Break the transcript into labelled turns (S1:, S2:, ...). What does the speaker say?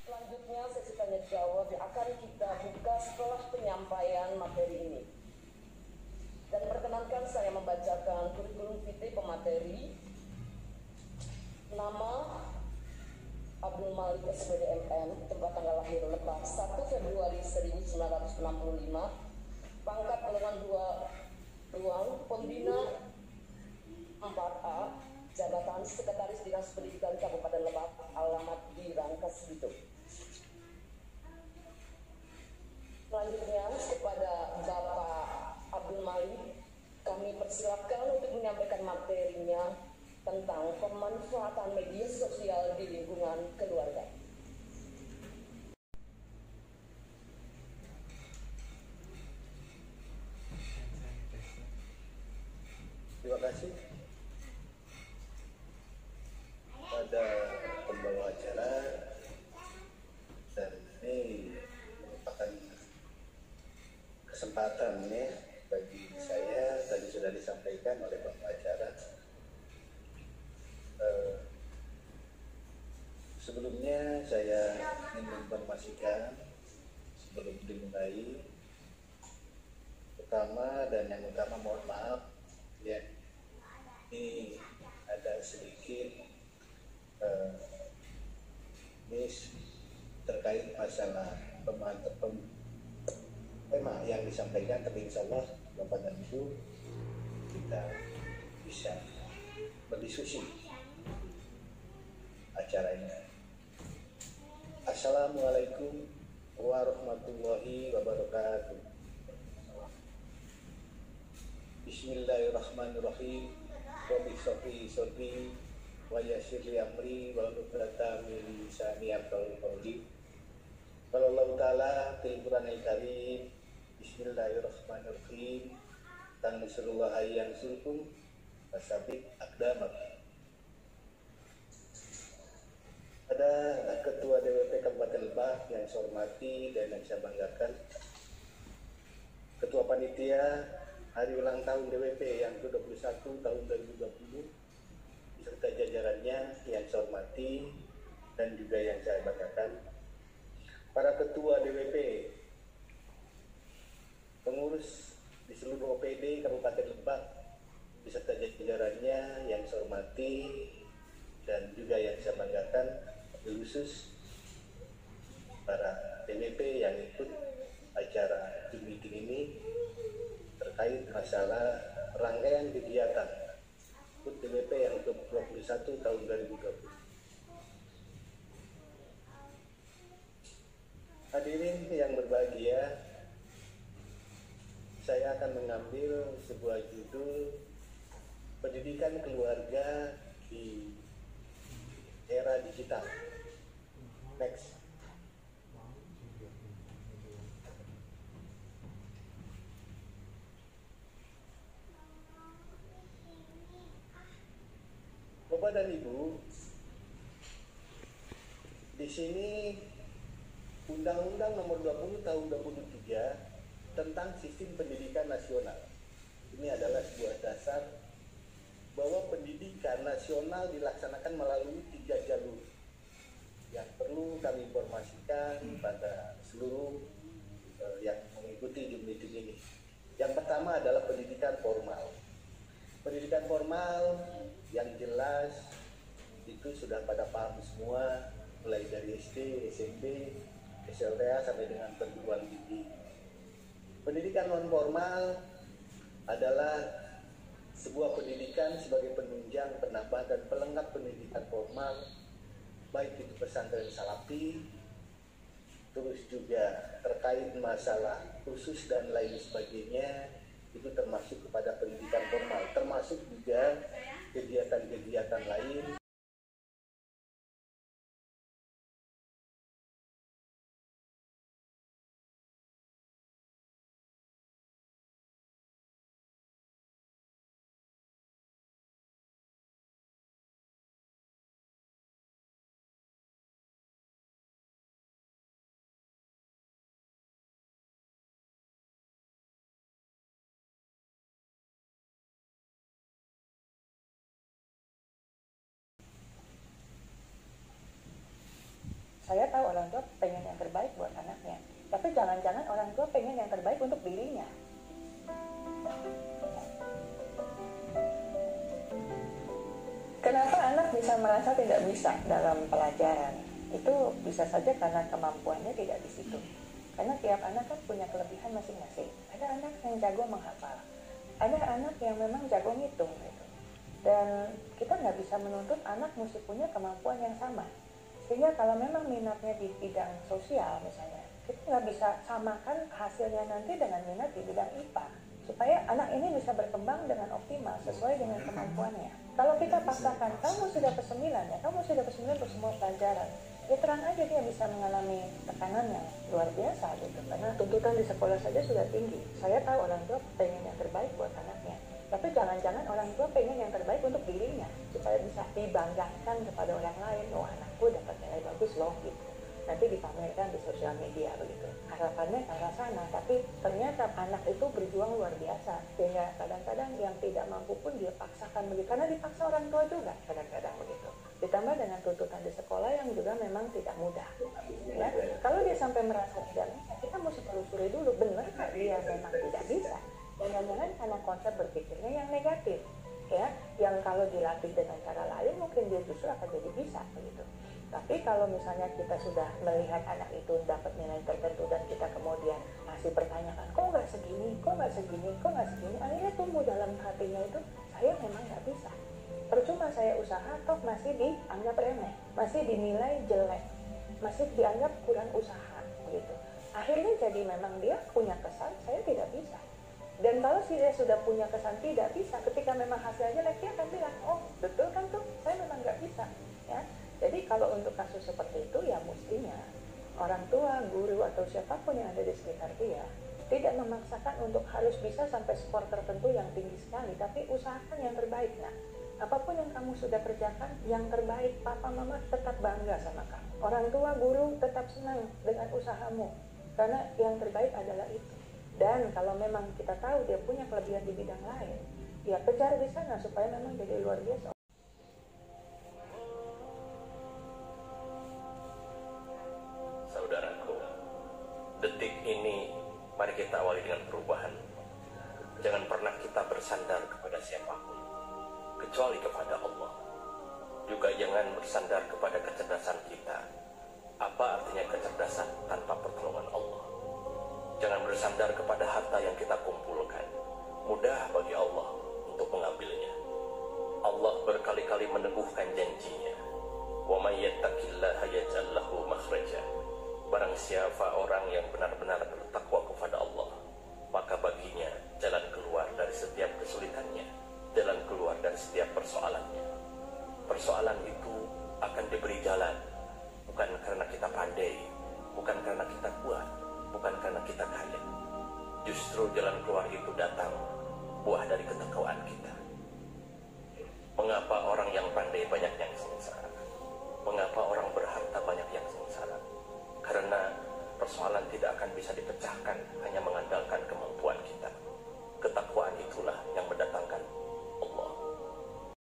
S1: Selanjutnya sesi tanya jawab akan kita buka setelah penyampaian materi ini. Dan perkenankan saya membacakan kurikulum vitae pemateri. Nama Abdul Malik SPD MM, tempat tanggal lahir Lebak 1 Februari 1965, pangkat golongan 2 ruang pembina 4A, jabatan Sekretaris Dinas Pendidikan Kabupaten Lebak, alamat di Rangkas Bitung. Selanjutnya kepada Bapak Abdul Malik, kami persilakan untuk menyampaikan materinya tentang pemanfaatan media sosial di lingkungan keluarga.
S2: Terima kasih pada pembawa acara, dan ini merupakan kesempatan ya bagi saya, tadi sudah disampaikan oleh pembawa acara. Sebelumnya saya ingin menginformasikan sebelum dimulai, pertama dan yang utama mohon maaf ya, ini ada sedikit miss terkait masalah tema yang disampaikan, tapi insya Allah Bapak dan Ibu kita bisa berdiskusi acaranya. Assalamualaikum warahmatullahi wabarakatuh. Bismillahirrahmanirrahim. Rabbi shrahli sadri wa yassir li amri wa hlul 'uqdatam min lisani yafqahu qawli. Qala Allah Ta'ala fil Qur'anil Karim, Bismillahirrahmanirrahim. Tansurullah yansurkum wasabit aqdamakum. Ada Ketua DWP Kabupaten Lebak yang saya hormati dan yang saya banggakan, Ketua Panitia Hari Ulang Tahun DWP yang ke-21 tahun 2020 beserta jajarannya yang saya hormati dan juga yang saya banggakan, para Ketua DWP, pengurus di seluruh OPD Kabupaten Lebak beserta jajarannya yang saya hormati dan juga yang saya banggakan, khusus para DWP yang ikut acara Zoom meeting ini terkait masalah rangkaian kegiatan HUT DWP yang ke-21 tahun 2020. Hadirin yang berbahagia, saya akan mengambil sebuah judul pendidikan keluarga di era digital. Next. Bapak dan Ibu, di sini Undang-Undang Nomor 20 Tahun 2023 tentang Sistem Pendidikan Nasional. Ini adalah sebuah dasar bahwa pendidikan nasional dilaksanakan melalui 3 jalur yang perlu kami informasikan pada seluruh yang mengikuti Zoom meeting ini. Yang pertama adalah pendidikan formal. Pendidikan formal yang jelas itu sudah pada paham semua, mulai dari SD, SMP, SLTA sampai dengan perguruan tinggi. Pendidikan non formal adalah sebuah pendidikan sebagai penunjang, penambah, dan pelengkap pendidikan formal, baik itu pesantren salafi, terus juga terkait masalah khusus dan lain sebagainya, itu termasuk kepada pendidikan formal, termasuk juga kegiatan-kegiatan lain.
S3: Saya tahu orang tua pengen yang terbaik buat anaknya, tapi jangan-jangan orang tua pengen yang terbaik untuk dirinya. Kenapa anak bisa merasa tidak bisa dalam pelajaran? Itu bisa saja karena kemampuannya tidak di situ. Karena tiap anak kan punya kelebihan masing-masing. Ada anak yang jago menghafal, ada anak yang memang jago ngitung gitu. Dan kita nggak bisa menuntut anak mesti punya kemampuan yang sama. Sehingga kalau memang minatnya di bidang sosial misalnya, kita nggak bisa samakan hasilnya nanti dengan minat di bidang IPA. Supaya anak ini bisa berkembang dengan optimal sesuai dengan kemampuannya. Kalau kita paksakan, kamu sudah ke-9 ya, kamu sudah ke-9 untuk semua pelajaran, ya terang aja dia bisa mengalami tekanan yang luar biasa gitu. Karena tuntutan di sekolah saja sudah tinggi. Saya tahu orang tua pengen yang terbaik buat anaknya, tapi jangan-jangan orang tua pengen yang terbaik untuk dirinya, supaya bisa dibanggakan kepada orang lain. Oh, anakku dapat nilai bagus loh gitu. Nanti dipamerkan di sosial media begitu. Harapannya ke arah sana, tapi ternyata anak itu berjuang luar biasa. Sehingga kadang-kadang yang tidak mampu pun dia paksakan begitu, karena dipaksa orang tua juga kadang-kadang begitu. Ditambah dengan tuntutan di sekolah yang juga memang tidak mudah. Ya, kalau dia sampai merasa tidak bisa, kita mesti telusuri dulu, benar nggak dia memang tidak bisa? Jangan-jangan karena konsep berpikirnya yang negatif, ya, yang kalau dilatih dengan cara lain mungkin dia justru akan jadi bisa begitu. Tapi kalau misalnya kita sudah melihat anak itu dapat nilai tertentu dan kita kemudian masih pertanyakan, kok nggak segini, kok nggak segini, kok nggak segini, akhirnya tumbuh dalam hatinya itu, saya memang nggak bisa. Percuma saya usaha, toh masih dianggap remeh, masih dinilai jelek, masih dianggap kurang usaha, gitu. Akhirnya jadi memang dia punya kesan, saya tidak bisa. Dan kalau dia sudah punya kesan tidak bisa, ketika memang hasilnya jelek, dia akan bilang, oh betul kan tuh, saya memang nggak bisa, ya. Jadi kalau untuk kasus seperti itu ya mestinya orang tua, guru atau siapapun yang ada di sekitar dia tidak memaksakan untuk harus bisa sampai skor tertentu yang tinggi sekali, tapi usahakan yang terbaik. Nah, apapun yang kamu sudah kerjakan yang terbaik, papa mama tetap bangga sama kamu. Orang tua, guru tetap senang dengan usahamu karena yang terbaik adalah itu. Dan kalau memang kita tahu dia punya kelebihan di bidang lain, ya kejar di sana supaya memang jadi luar biasa.
S4: Saudaraku, detik ini mari kita awali dengan perubahan. Jangan pernah kita bersandar kepada siapapun kecuali kepada Allah. Juga jangan bersandar kepada kecerdasan kita. Apa artinya kecerdasan tanpa pertolongan Allah? Jangan bersandar kepada harta yang kita kumpulkan. Mudah bagi Allah untuk mengambilnya. Allah berkali-kali meneguhkan janjinya. Wa may yattaqillaha yaj'al lahu makhraja. Barang siapa orang yang benar-benar bertakwa kepada Allah, maka baginya jalan keluar dari setiap kesulitannya, jalan keluar dari setiap persoalannya. Persoalan itu akan diberi jalan, bukan karena kita pandai, bukan karena kita kuat, bukan karena kita kaya. Justru jalan keluar itu datang buah dari ketakwaan kita. Mengapa orang yang pandai banyak yang sengsara? Mengapa orang berharta banyak yang sengsara? Karena persoalan tidak akan bisa dipecahkan